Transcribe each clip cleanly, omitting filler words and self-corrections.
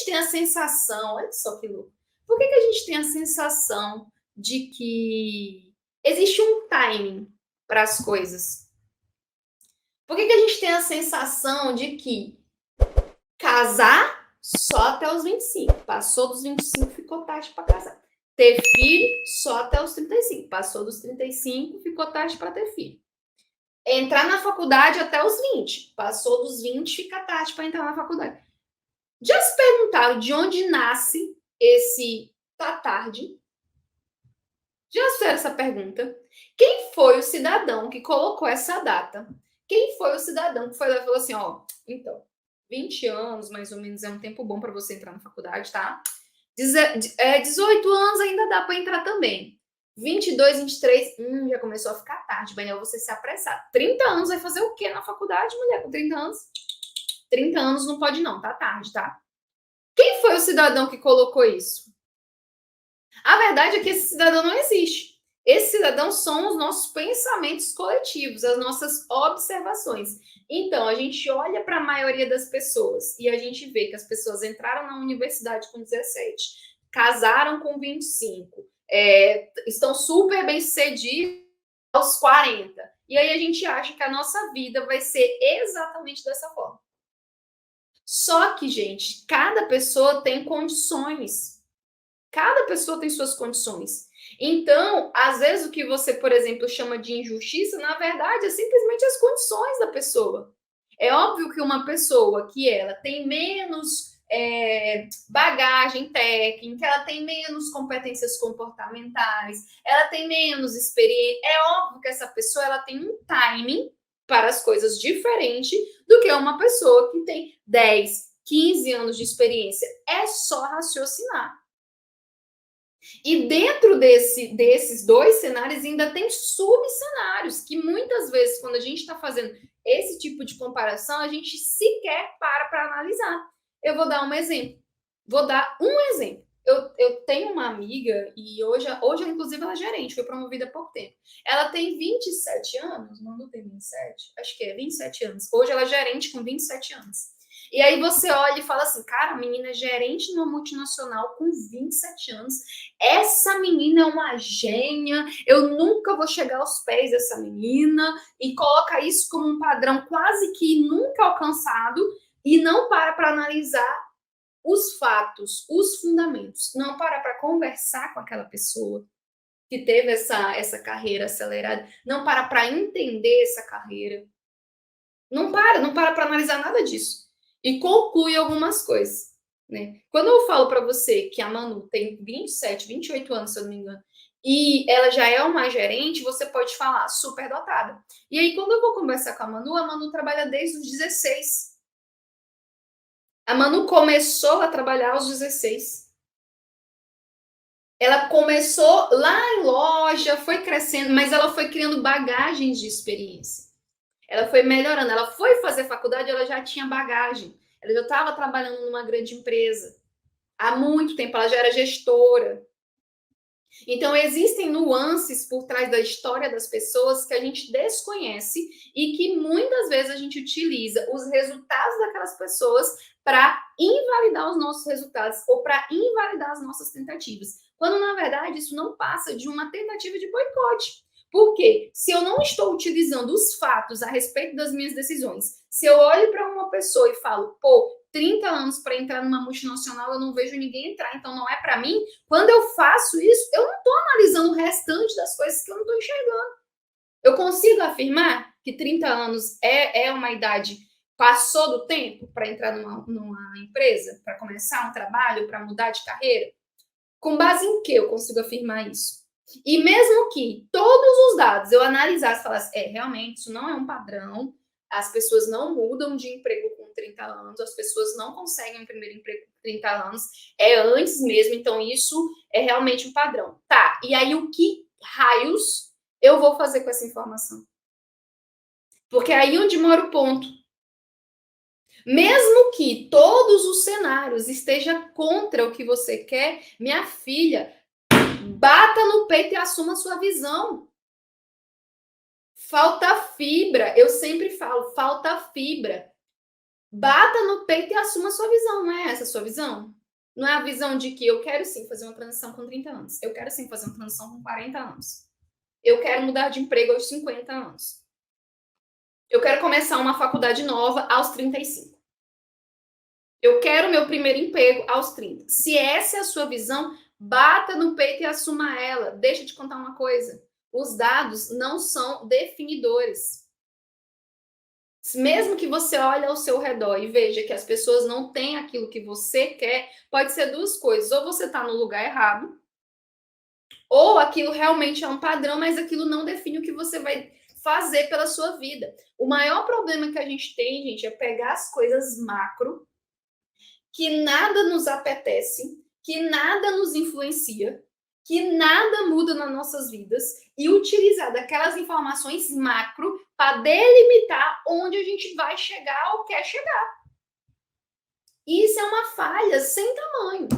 tem a sensação, olha só que louco, por que a gente tem a sensação de que existe um timing para as coisas? Por que a gente tem a sensação de que casar só até os 25, passou dos 25, ficou tarde para casar. Ter filho só até os 35, passou dos 35, ficou tarde para ter filho. Entrar na faculdade até os 20, passou dos 20, fica tarde para entrar na faculdade. Já se perguntaram de onde nasce esse tá tarde? Já fizeram essa pergunta? Quem foi o cidadão que colocou essa data? Quem foi o cidadão que foi lá e falou assim, ó, então, 20 anos, mais ou menos, é um tempo bom para você entrar na faculdade, tá? 18 anos ainda dá para entrar também. 22, 23, já começou a ficar tarde, melhor você se apressar. 30 anos vai fazer o quê na faculdade, mulher, com 30 anos? 30 anos não pode não, tá tarde, tá? Quem foi o cidadão que colocou isso? A verdade é que esse cidadão não existe. Esses cidadãos são os nossos pensamentos coletivos, as nossas observações. Então, a gente olha para a maioria das pessoas e a gente vê que as pessoas entraram na universidade com 17, casaram com 25, estão super bem sucedidos aos 40. E aí a gente acha que a nossa vida vai ser exatamente dessa forma. Só que, gente, cada pessoa tem condições. Cada pessoa tem suas condições. Então, às vezes, o que você, por exemplo, chama de injustiça, na verdade, é simplesmente as condições da pessoa. É óbvio que uma pessoa que ela tem menos bagagem técnica, ela tem menos competências comportamentais, ela tem menos experiência. É óbvio que essa pessoa ela tem um timing para as coisas diferente do que uma pessoa que tem 10, 15 anos de experiência. É só raciocinar. E dentro desses dois cenários ainda tem subcenários que muitas vezes, quando a gente está fazendo esse tipo de comparação, a gente sequer para analisar. Eu vou dar um exemplo. Vou dar um exemplo. Eu tenho uma amiga e hoje, inclusive, ela é gerente, foi promovida há pouco tempo. Ela tem 27 anos, não tem 27, acho que é 27 anos. Hoje ela é gerente com 27 anos. E aí você olha e fala assim, cara, a menina é gerente numa multinacional com 27 anos. Essa menina é uma gênia, eu nunca vou chegar aos pés dessa menina, e coloca isso como um padrão quase que nunca alcançado e não para analisar os fatos, os fundamentos, não para conversar com aquela pessoa que teve essa carreira acelerada, não para entender essa carreira, não para analisar nada disso e conclui algumas coisas. Né? Quando eu falo para você que a Manu tem 27, 28 anos, se eu não me engano, e ela já é uma gerente, você pode falar super dotada. E aí, quando eu vou conversar com a Manu trabalha desde os 16. A Manu começou a trabalhar aos 16. Ela começou lá em loja, foi crescendo, mas ela foi criando bagagens de experiência. Ela foi melhorando, ela foi fazer faculdade, ela já tinha bagagem. Ela já estava trabalhando numa grande empresa. Há muito tempo, ela já era gestora. Então, existem nuances por trás da história das pessoas que a gente desconhece e que muitas vezes a gente utiliza os resultados daquelas pessoas para invalidar os nossos resultados ou para invalidar as nossas tentativas. Quando, na verdade, isso não passa de uma tentativa de boicote. Porque se eu não estou utilizando os fatos a respeito das minhas decisões, se eu olho para uma pessoa e falo, pô, 30 anos para entrar numa multinacional, eu não vejo ninguém entrar, então não é para mim. Quando eu faço isso, eu não estou analisando o restante das coisas que eu não estou enxergando. Eu consigo afirmar que 30 anos é uma idade, passou do tempo para entrar numa empresa, para começar um trabalho, para mudar de carreira? Com base em que eu consigo afirmar isso? E mesmo que todos os dados eu analisasse e falasse, realmente, isso não é um padrão, as pessoas não mudam de emprego com 30 anos, as pessoas não conseguem um primeiro emprego com 30 anos, é antes mesmo, então isso é realmente um padrão. Tá, e aí o que raios eu vou fazer com essa informação? Porque é aí onde mora o ponto. Mesmo que todos os cenários estejam contra o que você quer, minha filha, bata no peito e assuma a sua visão. Falta fibra, eu sempre falo, falta fibra. Bata no peito e assuma a sua visão, não é essa a sua visão? Não é a visão de que eu quero sim fazer uma transição com 30 anos, eu quero sim fazer uma transição com 40 anos, eu quero mudar de emprego aos 50 anos, eu quero começar uma faculdade nova aos 35. Eu quero meu primeiro emprego aos 30. Se essa é a sua visão, bata no peito e assuma ela. Deixa eu te contar uma coisa. Os dados não são definidores. Mesmo que você olhe ao seu redor e veja que as pessoas não têm aquilo que você quer, pode ser duas coisas. Ou você está no lugar errado, ou aquilo realmente é um padrão, mas aquilo não define o que você vai fazer pela sua vida. O maior problema que a gente tem, gente, é pegar as coisas macro, que nada nos apetece, que nada nos influencia, que nada muda nas nossas vidas e utilizar daquelas informações macro para delimitar onde a gente vai chegar ou quer chegar. Isso é uma falha sem tamanho.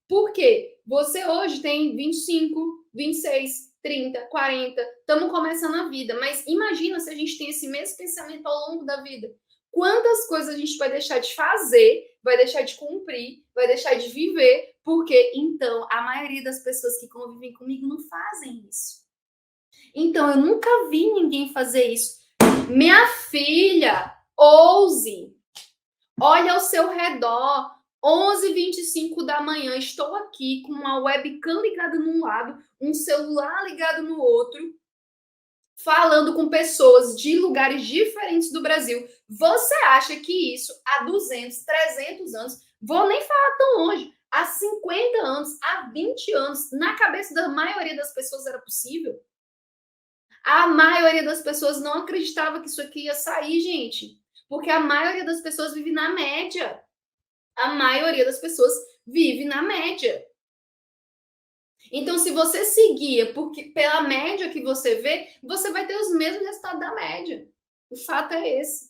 Por quê? Você hoje tem 25, 26, 30, 40, estamos começando a vida, mas imagina se a gente tem esse mesmo pensamento ao longo da vida. Quantas coisas a gente vai deixar de fazer, vai deixar de cumprir, vai deixar de viver, porque então a maioria das pessoas que convivem comigo não fazem isso. Então eu nunca vi ninguém fazer isso. Minha filha, ouse. Olha ao seu redor. 11h25 da manhã, estou aqui com uma webcam ligada num lado, um celular ligado no outro, falando com pessoas de lugares diferentes do Brasil. Você acha que isso há 200, 300 anos, vou nem falar tão longe, há 50 anos, há 20 anos, na cabeça da maioria das pessoas era possível? A maioria das pessoas não acreditava que isso aqui ia sair, gente, porque a maioria das pessoas vive na média. A maioria das pessoas vive na média. Então, se você seguir pela média que você vê, você vai ter os mesmos resultados da média. O fato é esse.